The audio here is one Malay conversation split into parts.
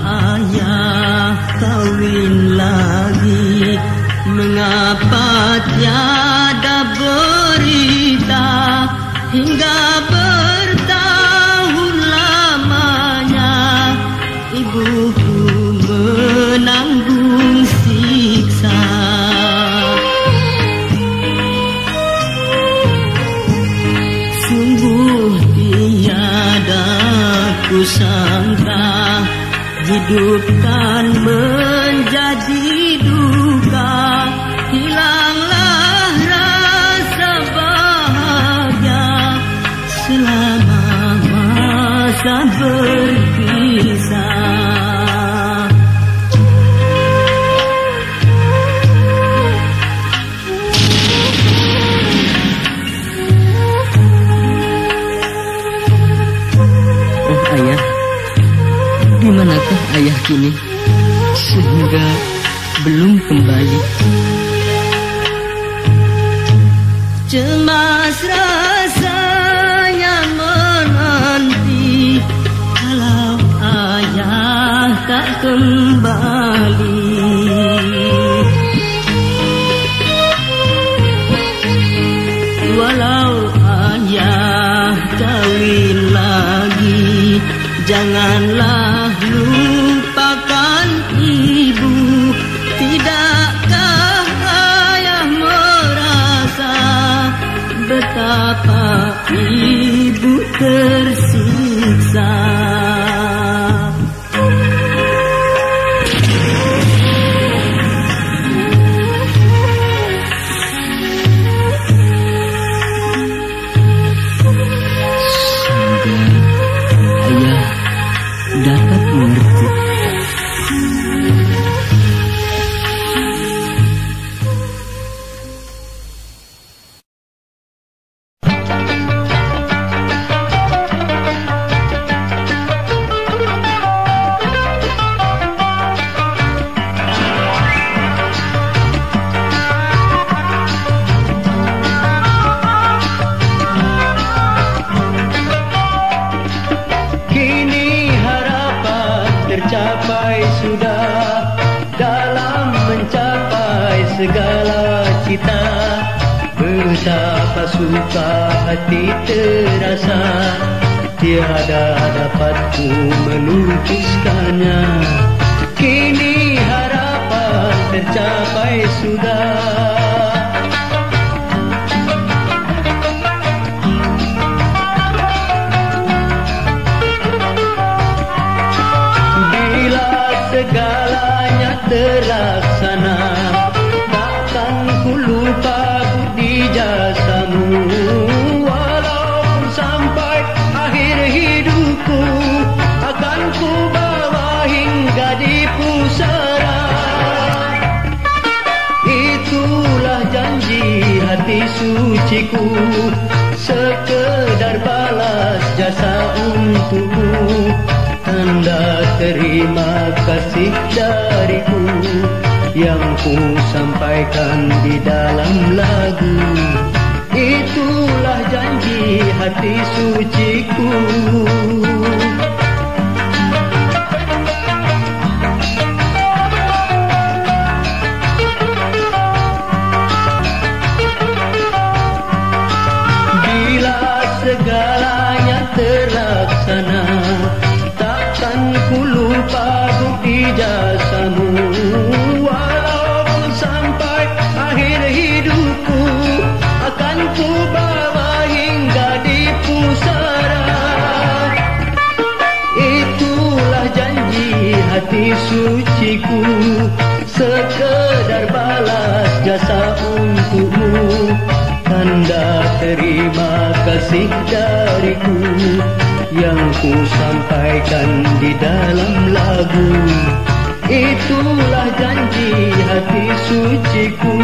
ayah kawin lagi, mengapa tiada berita hingga bertahun lamanya ibuku menanggung siksa. Sungguh tiada kusangka hidup kan menjadi duka, hilanglah rasa bahagia selama masa berpisah. Oh ayah, di manakah ayah kini sehingga belum kembali? Cemas rasanya menanti kalau ayah tak kembali. Walau ayah kawin lagi, janganlah lupakan ibu. Tidakkah ayah merasa betapa ibu tersiksa? Semoga ayah dapat mengerti. Tercapai sudah dalam mencapai segala cita. Betapa suka hati terasa, tiada dapat ku melukiskannya. Kini harapan tercapai sudah. Segalanya terlaksana, takkan ku lupa budi jasamu. Walaupun sampai akhir hidupku, akan ku bawa hingga di pusara. Itulah janji hati suciku, sekedar balas jasa untukmu. Tanda terima kasih dariku yang ku sampaikan di dalam lagu. Itulah janji hati suciku. Bila segalanya terlaksana, ku lupa bukti jasamu. Walaupun sampai akhir hidupku, akan ku bawa hingga di pusara. Itulah janji hati suciku, sekedar balas jasa untukmu. Tanda terima kasih dariku yang ku sampaikan di dalam lagu. Itulah janji hati suciku.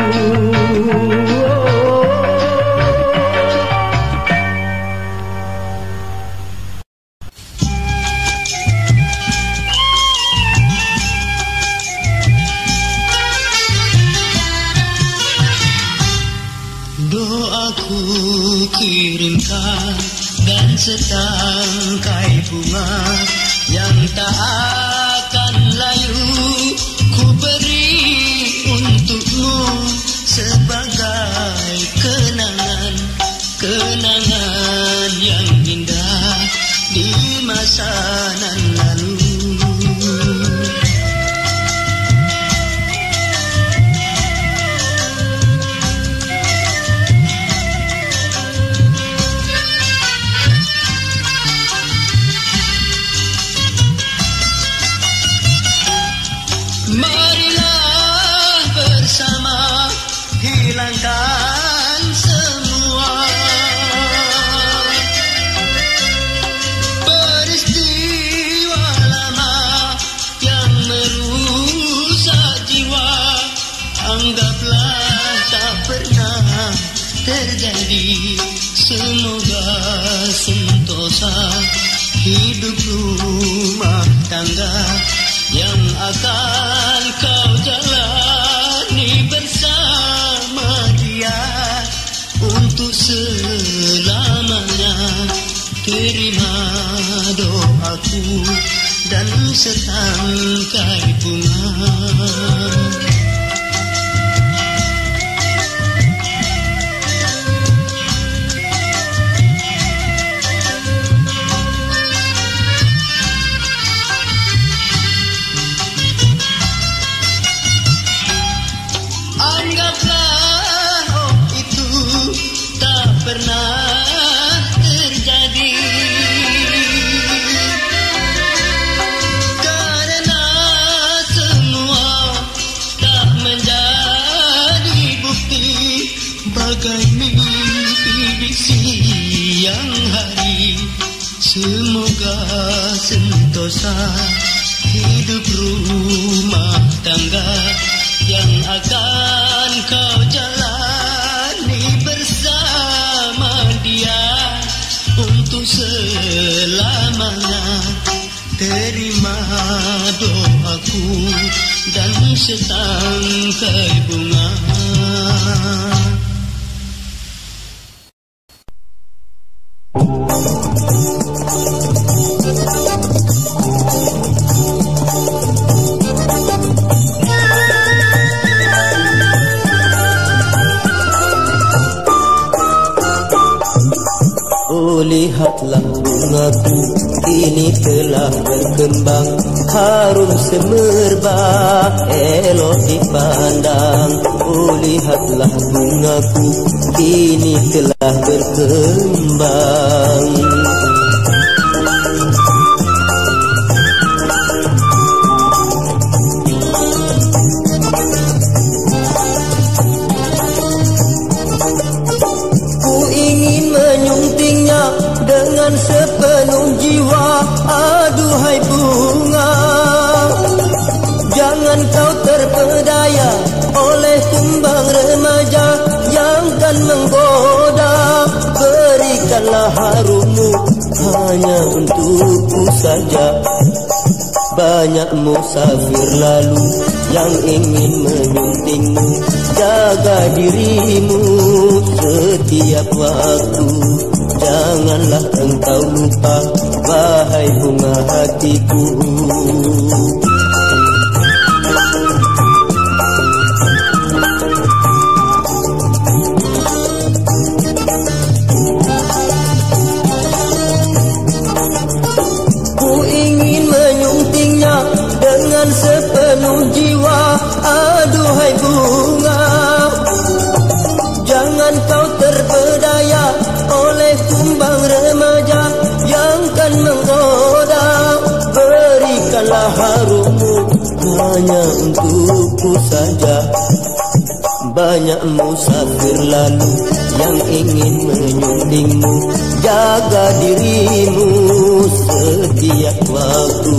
Doaku kirimkan dan setangkai bunga yang tak akan layu ku beri untukmu sebagai kenangan, kenangan yang indah di masa nan lalu. Marilah bersama hilangkan semua peristiwa lama yang merusak jiwa. Anggaplah tak pernah terjadi. Semoga sentosa hidup rumah tangga yang akan kau jalani bersama dia untuk selamanya. Terima doaku dan setangkai bunga. Anggaplah itu tak pernah terjadi, karena semua tak menjadi bukti bagai mimpi di siang hari. Semoga sentosa hidup rumah tangga yang akan kau jalani bersama dia untuk selamanya. Terima doaku dan setangkai bunga. Oh, lihatlah bungaku kini telah berkembang, harum semerbak, elok dipandang. Oh, lihatlah bungaku kini telah berkembang. Dengan sepenuh jiwa, aduhai bunga, jangan kau terpedaya oleh kumbang remaja yang kan menggoda. Berikanlah harummu hanya untukku saja. Banyak musafir lalu yang ingin menyuntingmu. Jaga dirimu setiap waktu. Janganlah engkau lupa, wahai bunga hatiku. Ku ingin menyuntingnya dengan sepenuh jiwa, aduhai bunga, jangan kau terpedaya oleh kumbang remaja yang kan menggoda. Berikanlah harummu hanya untukku saja. Banyak musafir lalu yang ingin menyuntingmu. Jaga dirimu setiap waktu.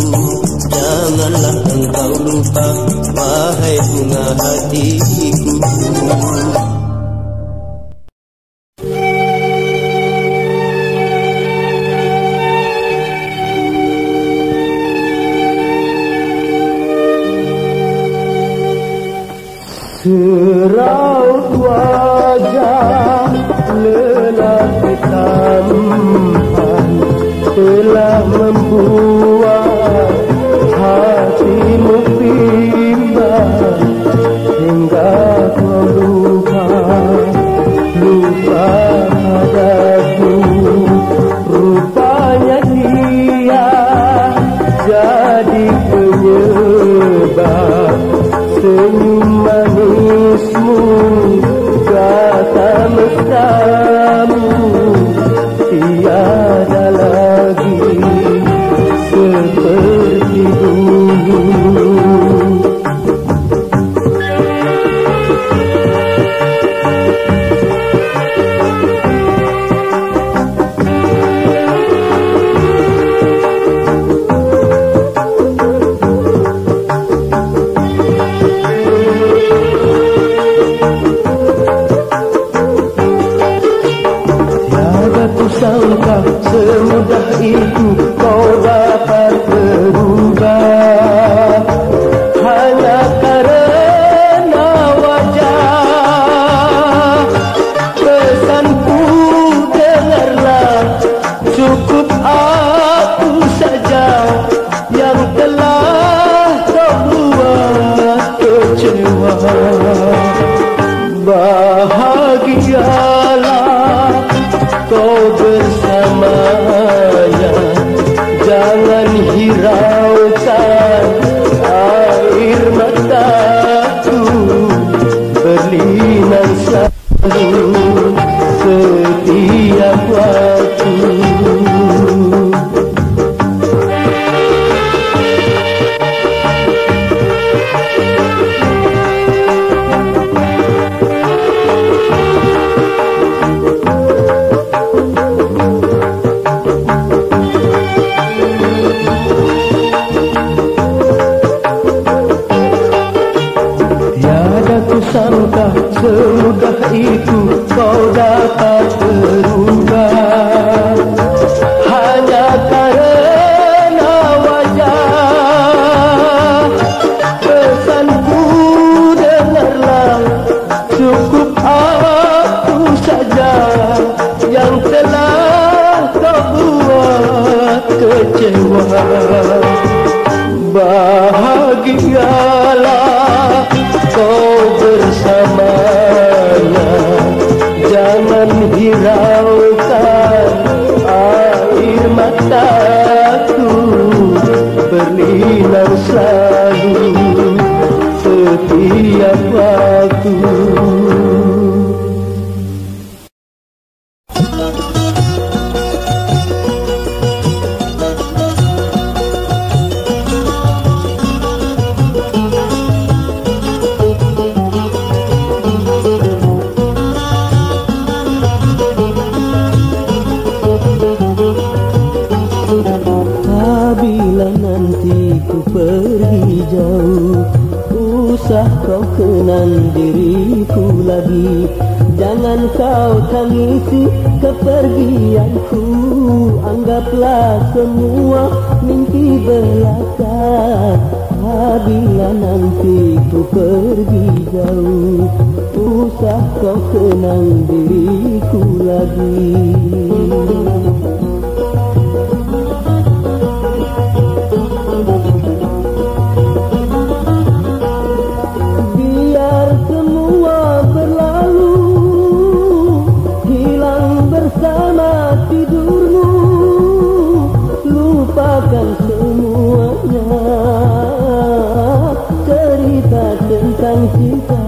Janganlah engkau lupa, wahai bunga hatiku. Seraut wajah lelaki tampan telah membuat hatimu berbahagialah kau bersamanya. Jangan hiraukan air mataku, berlinang selalu setiap waktu. Apabila nanti ku pergi jauh, usah kau kenang diriku lagi. Jangan kau tangisi kepergianku, anggaplah semua mimpi belaka. Apabila nanti ku pergi jauh, usah kau kenang diriku lagi. Biar semua berlalu, hilang bersama tidurmu, lupakan semuanya, cerita tentang cinta.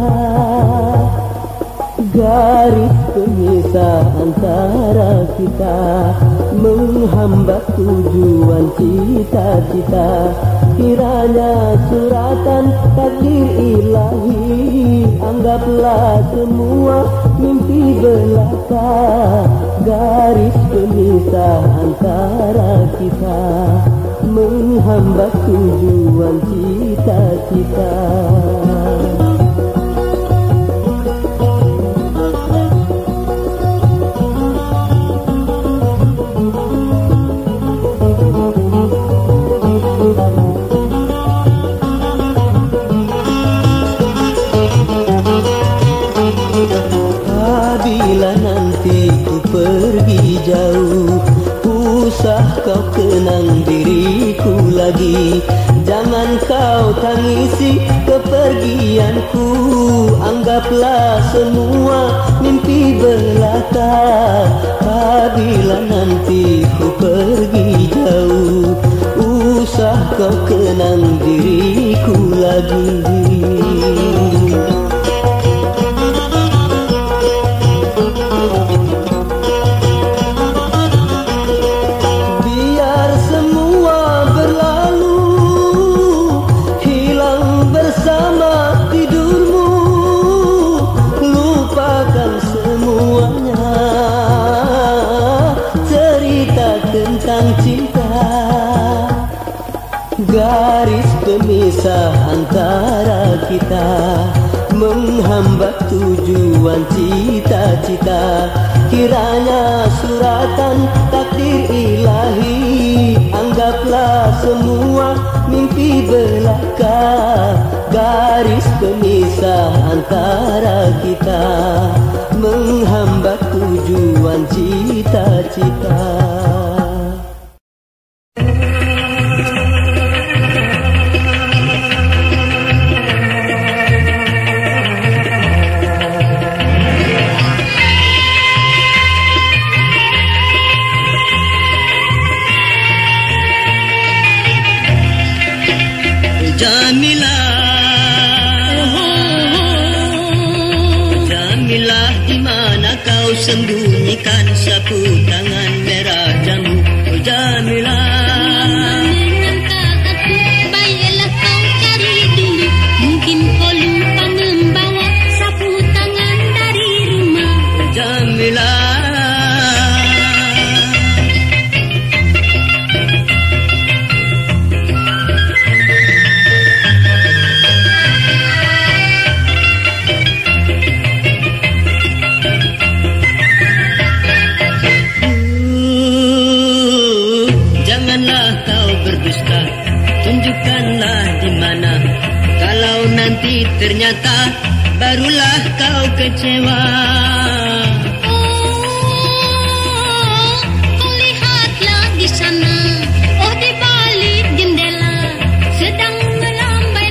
Garis pemisah antara kita menghambat tujuan cita-cita. Kiranya suratan takdir ilahi, anggaplah semua mimpi belaka. Garis pemisah antara kita menghambat tujuan cita-cita. Apabila nanti ku pergi jauh, usah kau kenang diriku lagi. Jangan kau tangisi kepergianku, anggaplah semua mimpi belaka. Apabila nanti ku pergi jauh, usah kau kenang diriku lagi. Biar semua berlalu, hilang bersama tidurmu, lupakan semuanya, cerita tentang cinta. Garis pemisah antara kita menghambat tujuan cita-cita. Kiranya suratan takdir ilahi, anggaplah semua mimpi belaka. Garis pemisah antara kita menghambat tujuan cita-cita. Jamilah, di mana kau sembunyikan sapu tangan merah jambu? Oh Jamilah, menangkap aku, baiklah kau cari dulu. Mungkin kau lupa membawa sapu tangan dari rumah. oh Jamilah. Janganlah kau berdusta, tunjukkanlah di mana. Kalau nanti ternyata barulah kau kecewa. Oh, kau lihatlah di sana, oh di balik jendela sedang melambai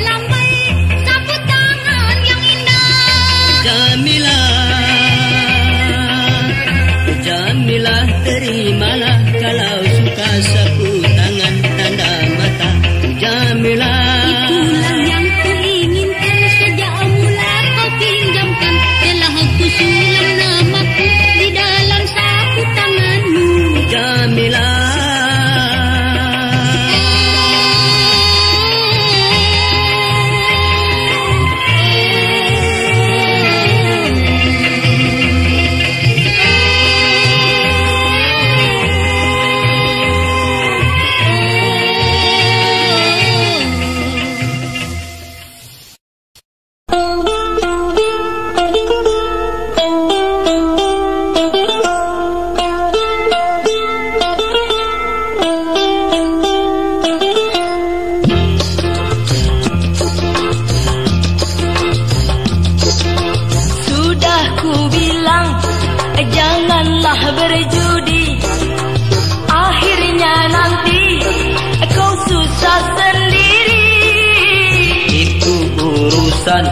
bosan,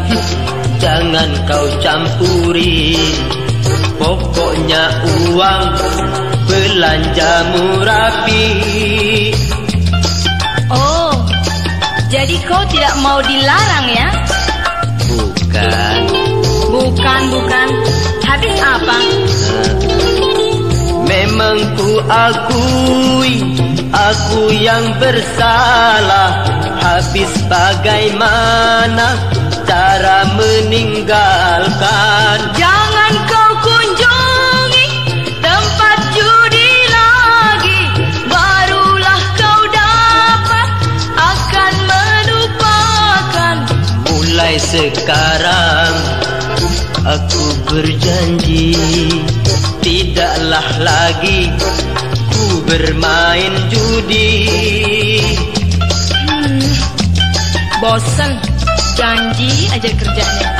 jangan kau campuri. Pokoknya uang belanjamu rapi. Oh, jadi kau tidak mau dilarang ya? Bukan. Habis apa? Memang ku akui, aku yang bersalah. Habis bagaimana cara meninggalkan? Jangan kau kunjungi tempat judi lagi, barulah kau dapat akan melupakan. Mulai sekarang aku berjanji, tidaklah lagi ku bermain judi. Bosan, janji aja kerjanya.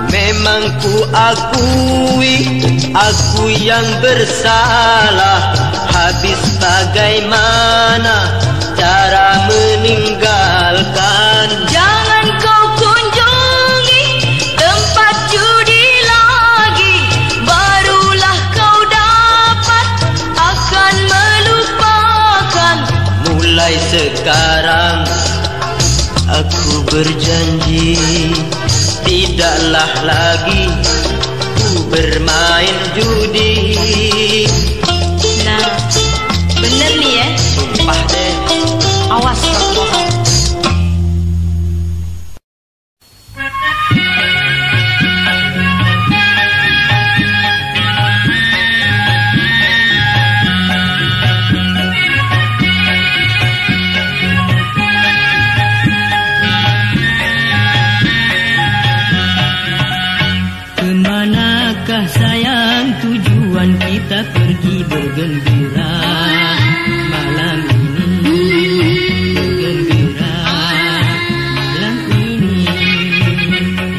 Memang ku akui, aku yang bersalah. Habis bagaimana cara meninggalkan? Jangan kau kunjungi tempat judi lagi, barulah kau dapat akan melupakan. Mulai sekarang aku berjanji, tidaklah lagi ku bermain judi. Nah, bener nih ya. Sumpah deh. Awas kalau bohong. Kemanakah sayang tujuan kita pergi bergembira malam ini? Bergembira malam ini.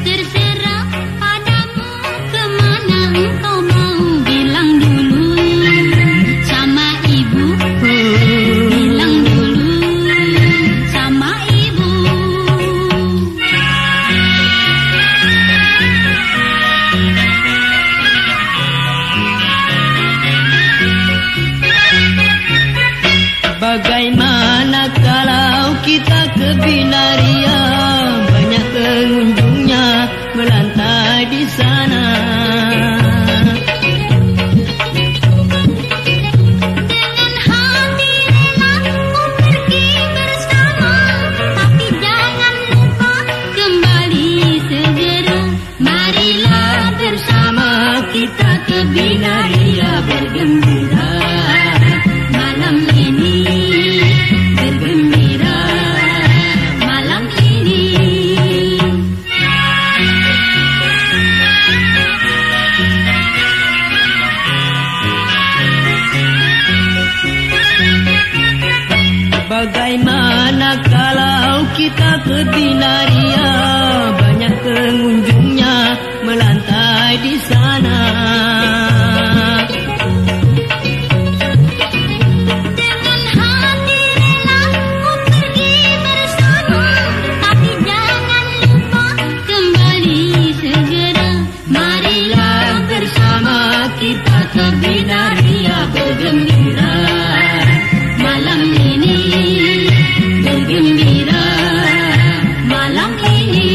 Terserah padamu kemana engkau mau, bilang dulu sama ibu. Bilang dulu sama ibu. Bagaimana kalau kita ke Binaria, banyak pengunjungnya melantai di sana. Dengan hati rela ku pergi bersama, tapi jangan lupa kembali segera. Marilah bersama kita ke Binaria bergembira malam ini. Bergembira malam ini. Bagaimana kalau kita ke Binaria, banyak pengunjungnya melantai di sana. Dengan hati rela ku pergi bersama, tapi jangan lupa kembali segera. Marilah bersama kita ke Binaria bergembira malam ini. Bergembira malam ini.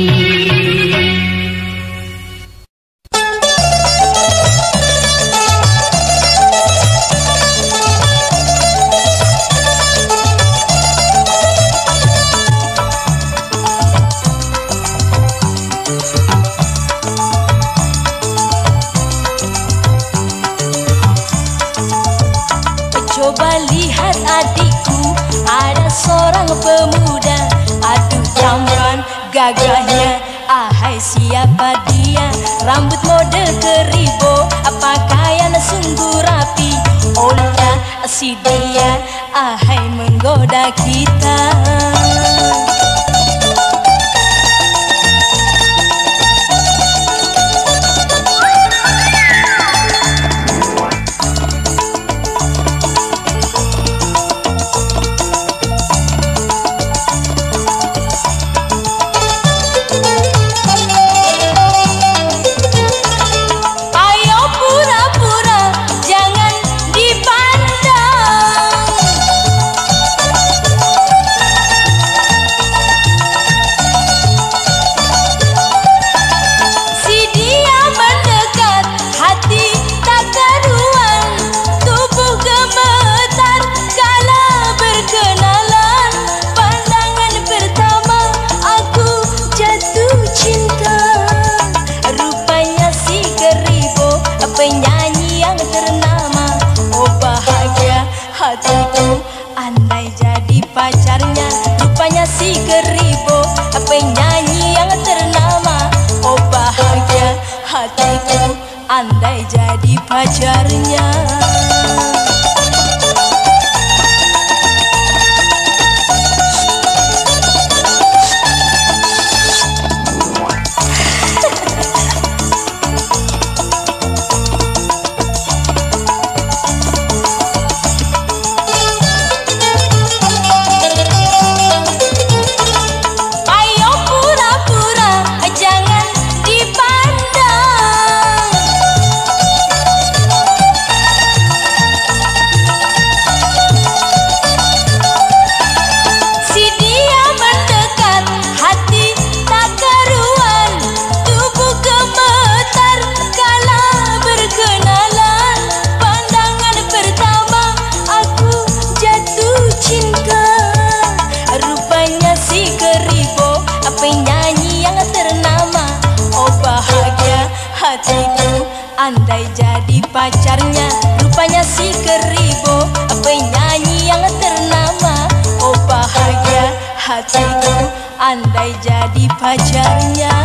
Coba lihat adikku, ada seorang pemuda. Aduh jamran gagahnya, ahai siapa dia? Rambut mode keribo, pakaian sungguh rapi. Oleh si dia, ahai menggoda kita. si keribo, penyanyi yang ternama. Oh bahagia hatiku andai jadi pacarnya. Andai jadi pacarnya, rupanya si keribo, penyanyi yang ternama. Oh bahagia hatiku andai jadi pacarnya.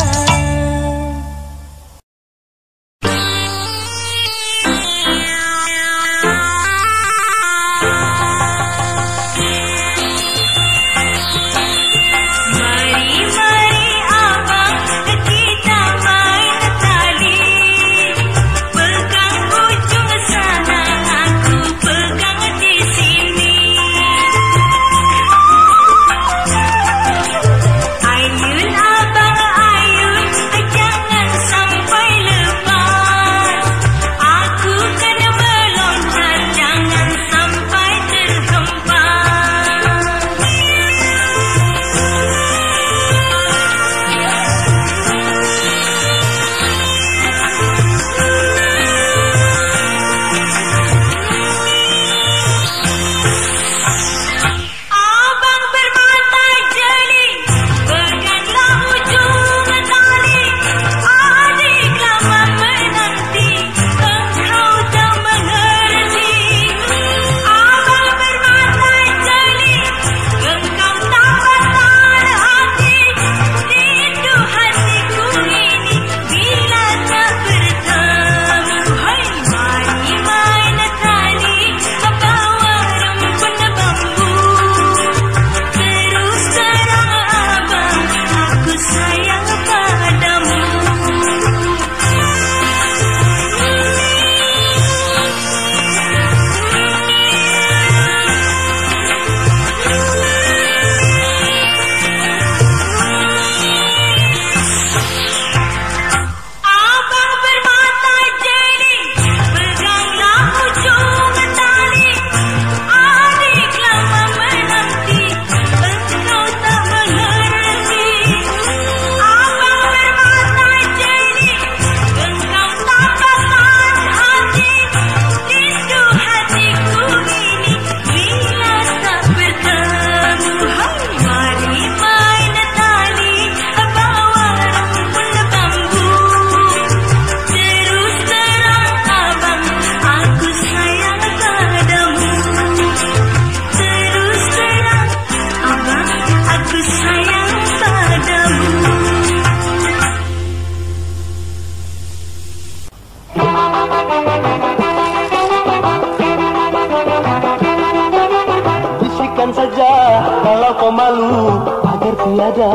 tiada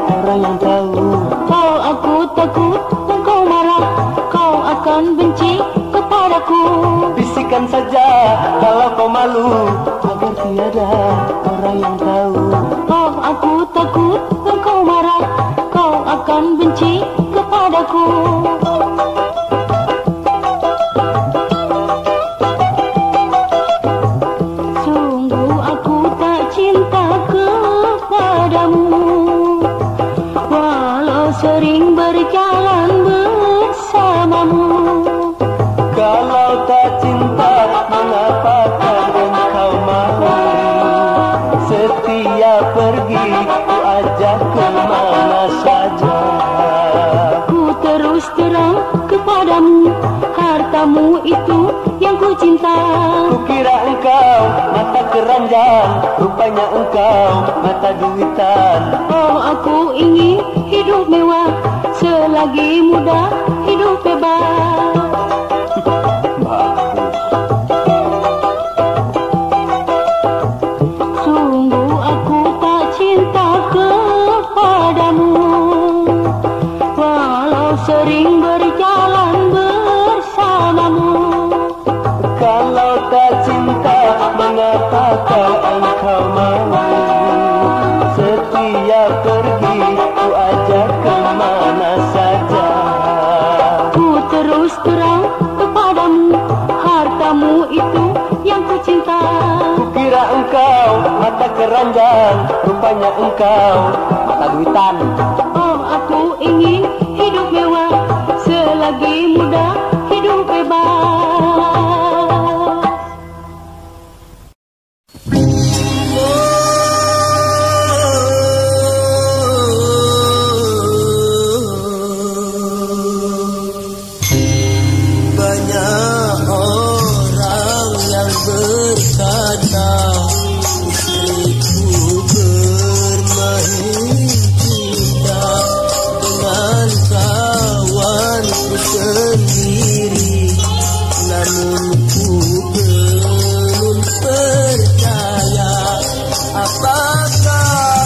orang yang tahu. Oh, aku takut engkau marah, kau akan benci kepadaku. Bisikan saja kalau kau malu, agar tiada orang yang tahu. Oh, aku takut engkau marah, kau akan benci kepadaku. Sungguh aku tak cinta kepadamu, walau sering berjalan bersamamu. Kalau tak cinta, mengapa engkau mau setia pergi, ku ajak ke mana saja. Ku terus terang kepadamu, hartamu itu yang ku cinta. Kukira engkau mata keranjang, rupanya engkau mata duitan. Oh, aku ingin hidup mewah, selagi muda hidup bebas. Sungguh aku tak cinta kepadamu, walau sering berjalan bersamamu. Kalau tak cinta, mengapa engkau mau setiap pergi ku ajak kemana saja? Ku terus terang kepadamu, hartamu itu yang ku cinta. Kukira engkau mata keranjang, rupanya engkau mata duitan. Oh, aku ingin hidup mewah, selagi muda hidup bebas. Banyak orang yang berkata istriku bermain cinta dengan kawanku sendiri, namun ku belum percaya apakah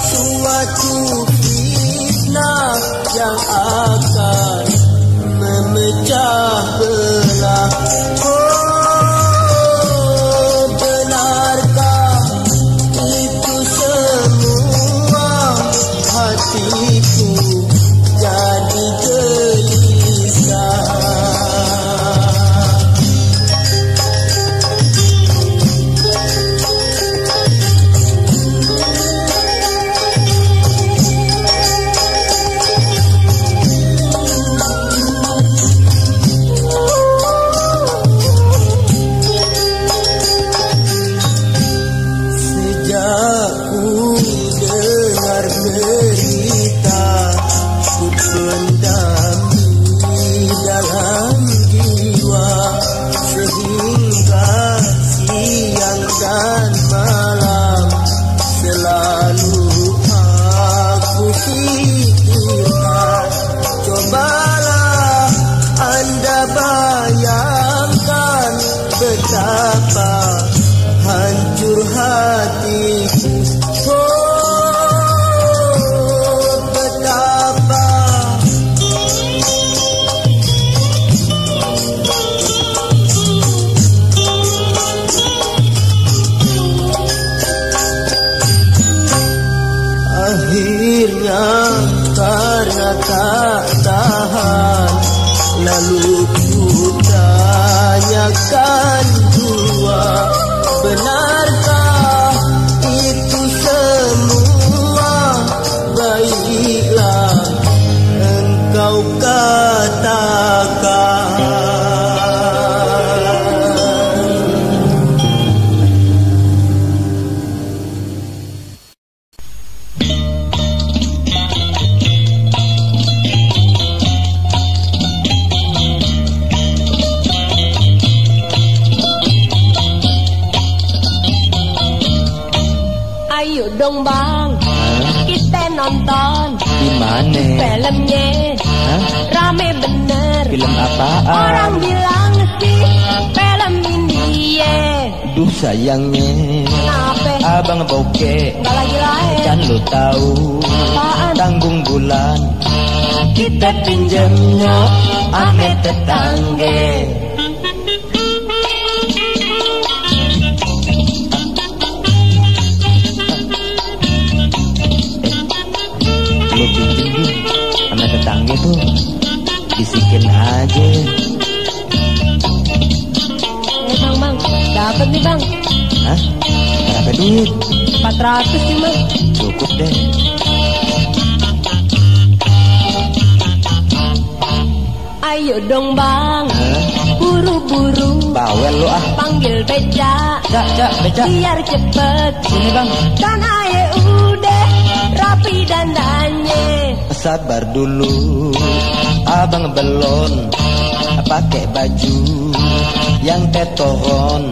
suatu fitnah yang akan memecah belah. Oh, benarkah itu semua? Hatiku jadi gelisah. Sejak ku dengar berita, ku pendam di dalam jiwa, sehingga siang dan malam selalu aku pikirkan. Cobalah Anda bayangkan betapa hancur hatiku. Oh, betapa akhirnya karena tak tahan, lalu ku tanyakan dua, benarkah itu semua? Baiklah engkau katakan. Ayo dong bang, kita nonton. Di mana? Filmnya rame bener. Film apaan? Orang bilang sih film India. Duh sayangnya, Kenapa? abang bokeh. Nggak lagi lahir. Kan lu tahu Apaan? tanggung bulan kita pinjamnya ame tetangga. Lu pinjem sama tetangga tuh, bisikin aja. Bang, dapat nih bang. Hah? Berapa duit? 400 sih bang. Cukup deh. Ayo dong bang, Hah? buru-buru Bawel lu ah. panggil beca, Cak, beca. biar cepet. Sini bang. Kan ayo udah rapi dandannya. Sabar dulu, abang belum pakai baju yang tetohon,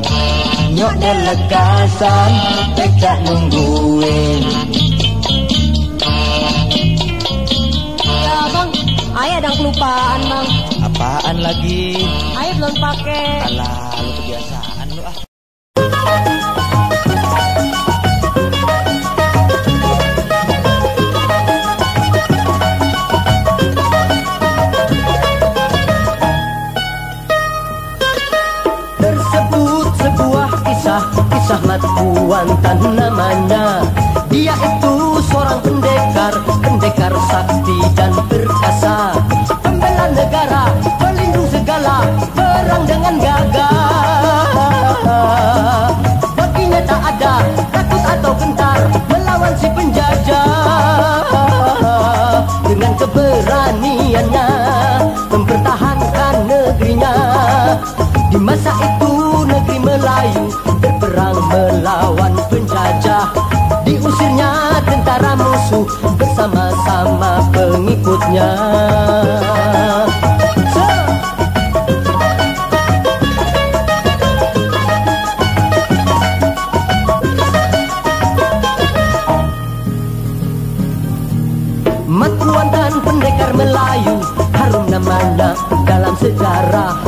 nyok delekasan, tekak nungguin. Ya bang, ayah ada kelupaan bang. Apaan lagi? Ayah belum pakai. Alah, lu kebiasaan lu ah. Tersebut sebuah kisah Mat Kuantan namanya. Dia itu seorang pendekar sakti dan perkasa, pembela negara, pelindung segala, perang dengan gagah. Baginya tak ada takut atau gentar melawan si penjajah. Dengan keberaniannya mempertahankan negerinya. Di masa itu negeri Melayu berperang melawan penjajah. Diusirnya tentara musuh bersama-sama pengikutnya. Mat Kuantan pendekar Melayu, harum namanya dalam sejarah.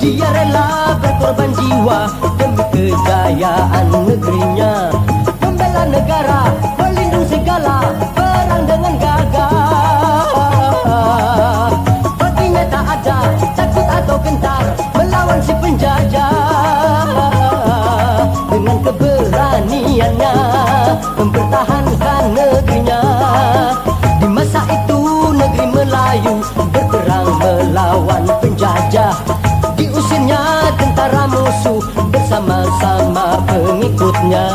Dia rela berkorban jiwa demi kejayaan negerinya. Pembela negara, pelindung segala, perang dengan gagah. Baginya tak ada takut atau gentar melawan si penjajah. Dengan keberaniannya mempertahankan negerinya. Di masa itu negeri Melayu berperang melawan penjajah. Diusirnya tentara musuh bersama-sama pengikutnya.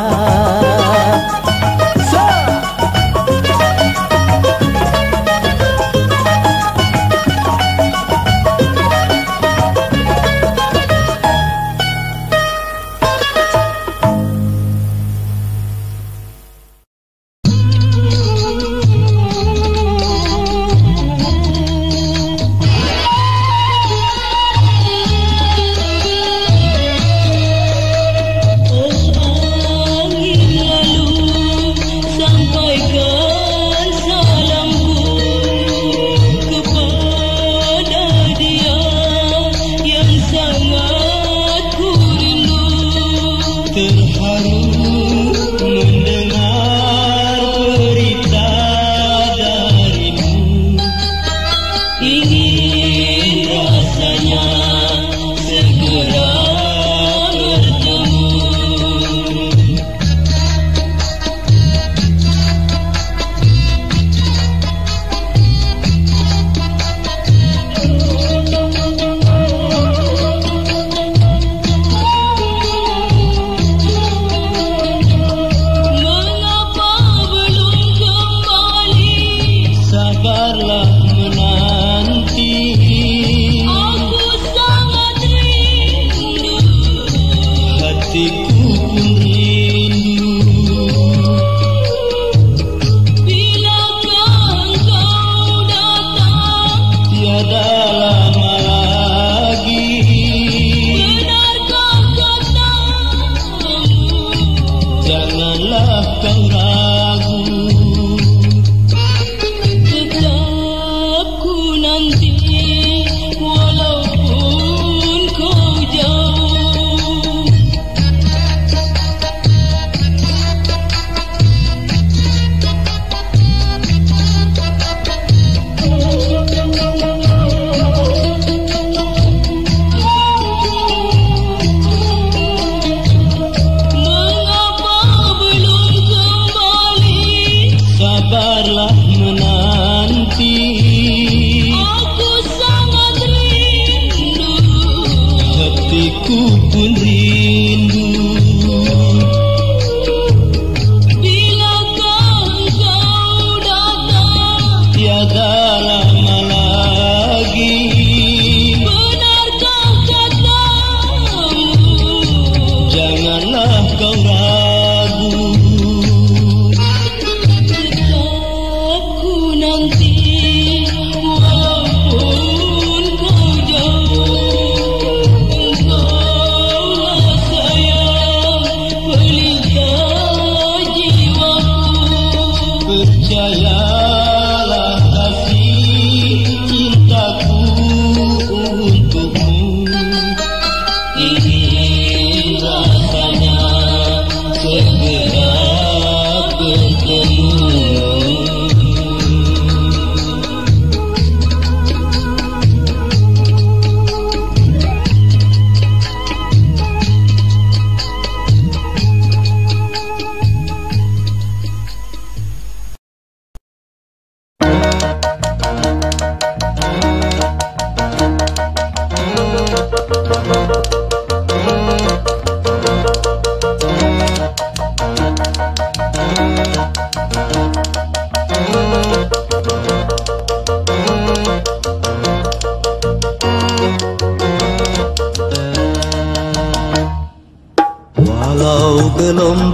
Mengapa belum kembali?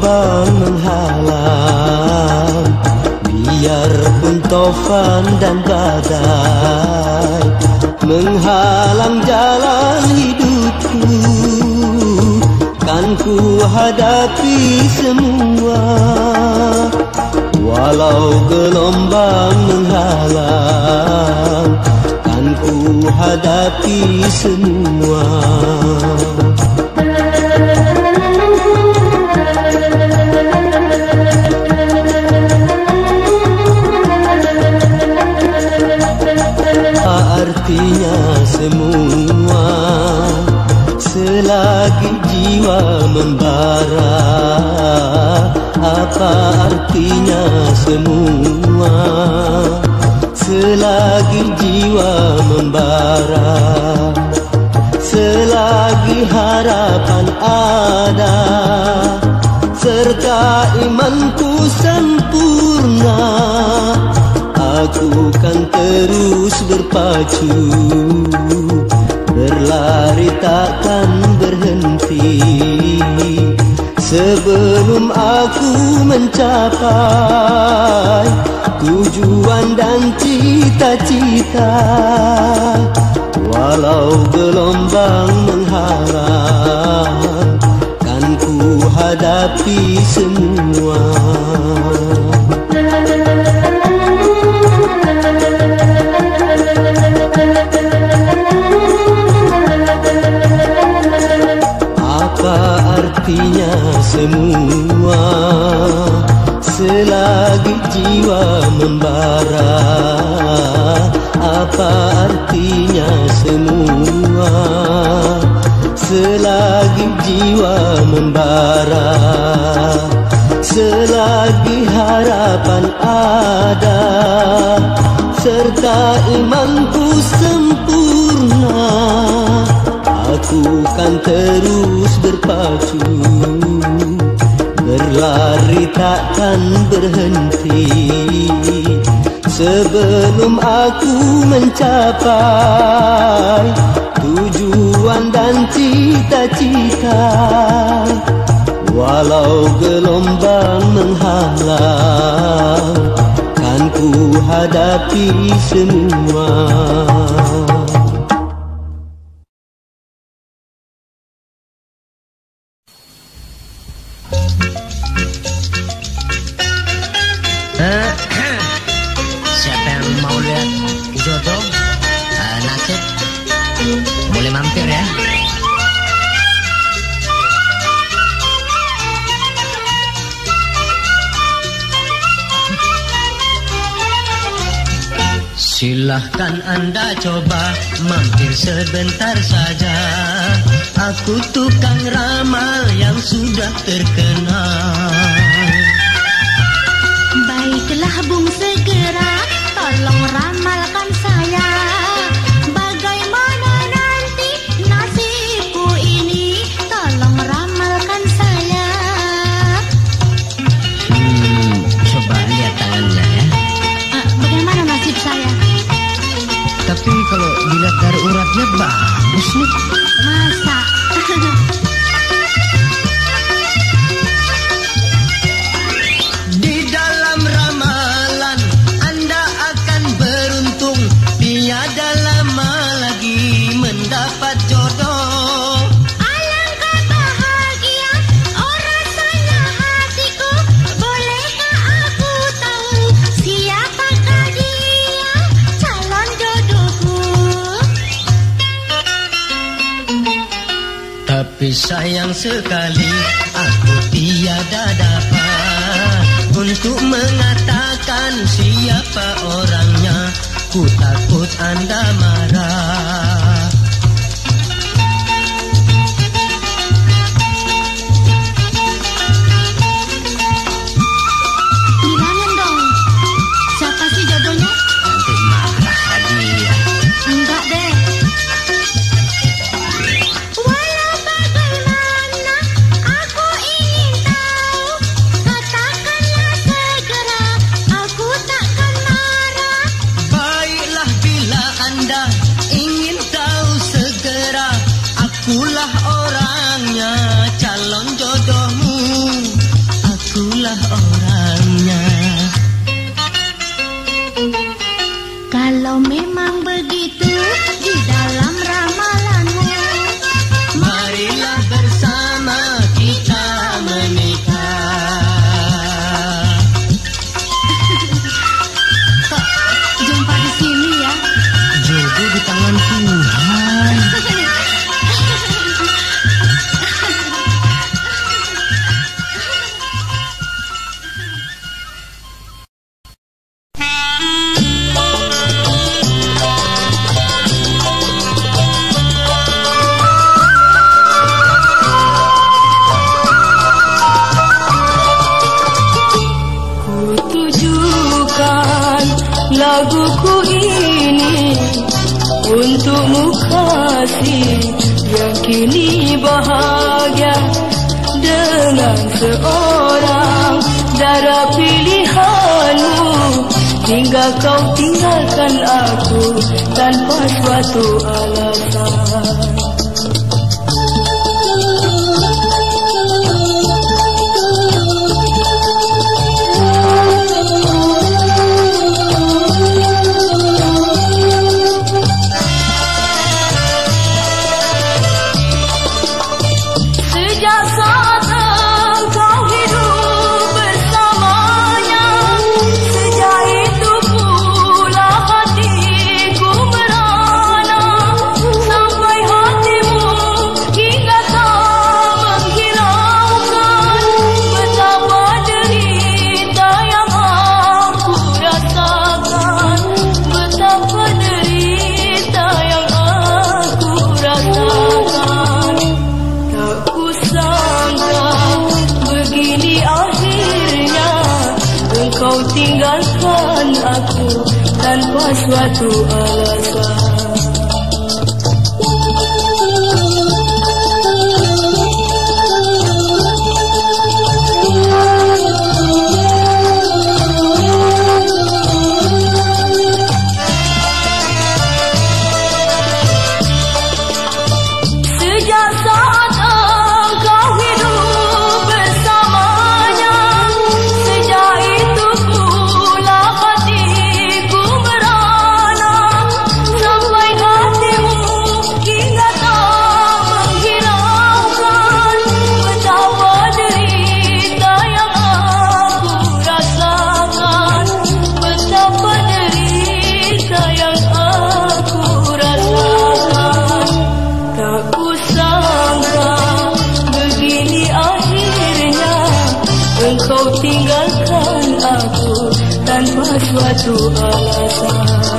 gelombang menghalang, biarpun tofan dan badai menghalang jalan hidupku, kan ku hadapi semua. Walau gelombang menghalang, kan ku hadapi semua. Artinya semua selagi jiwa membara. Apa artinya semua selagi jiwa membara? Selagi harapan ada serta imanku sempurna, aku kan terus berpacu, berlari takkan berhenti, sebelum aku mencapai tujuan dan cita-cita. Walau gelombang menghalang, kan ku hadapi semua. Apa artinya semua selagi jiwa membara? Apa artinya semua selagi jiwa membara? Selagi harapan ada serta imanku sempurna, aku kan terus berpacu, berlari takkan berhenti, sebelum aku mencapai tujuan dan cita-cita. Walau gelombang menghalang, kan ku hadapi semua. Siapa yang mau lihat jodoh, nasib, boleh mampir ya. Silahkan Anda coba mampir sebentar saja. Aku tukang ramal yang sudah terkenal. Baiklah Bung, segera tolong ramalkan saya. Bagaimana nanti nasibku ini? Tolong ramalkan saya. Coba lihat tangannya ya. Bagaimana nasib saya? Tapi kalau dilihat dari uratnya bagus nih. Masa? Di dalam ramalan Anda akan beruntung, tiada lama lagi mendapat jodoh. Alangkah bahagia rasanya hatiku. Bolehkah aku tahu siapakah dia calon jodohku? Tapi sayang sekali aku tiada dapat untuk mengatakan siapa orangnya. Ku takut Anda marah. Bilangin dong, siapa sih jodohnya? Nanti marah lagi ya. Enggak deh. Walau bagaimana aku ingin tahu, katakanlah segera, aku takkan marah. Baiklah bila Anda ingin tahu kini bahagia dengan seorang darah pilihanmu, hingga kau tinggalkan aku tanpa suatu alasan. Kau tinggalkan aku tanpa suatu alasan. Sejak saat engkau hidup bersamanya, sejak itu pula hatiku merana, sampai hatimu hingga tak menghiraukan betapa derita yang aku rasakan, betapa derita yang aku rasakan. Tak kusangka begini akhirnya engkau tinggalkan aku tanpa suatu alasan.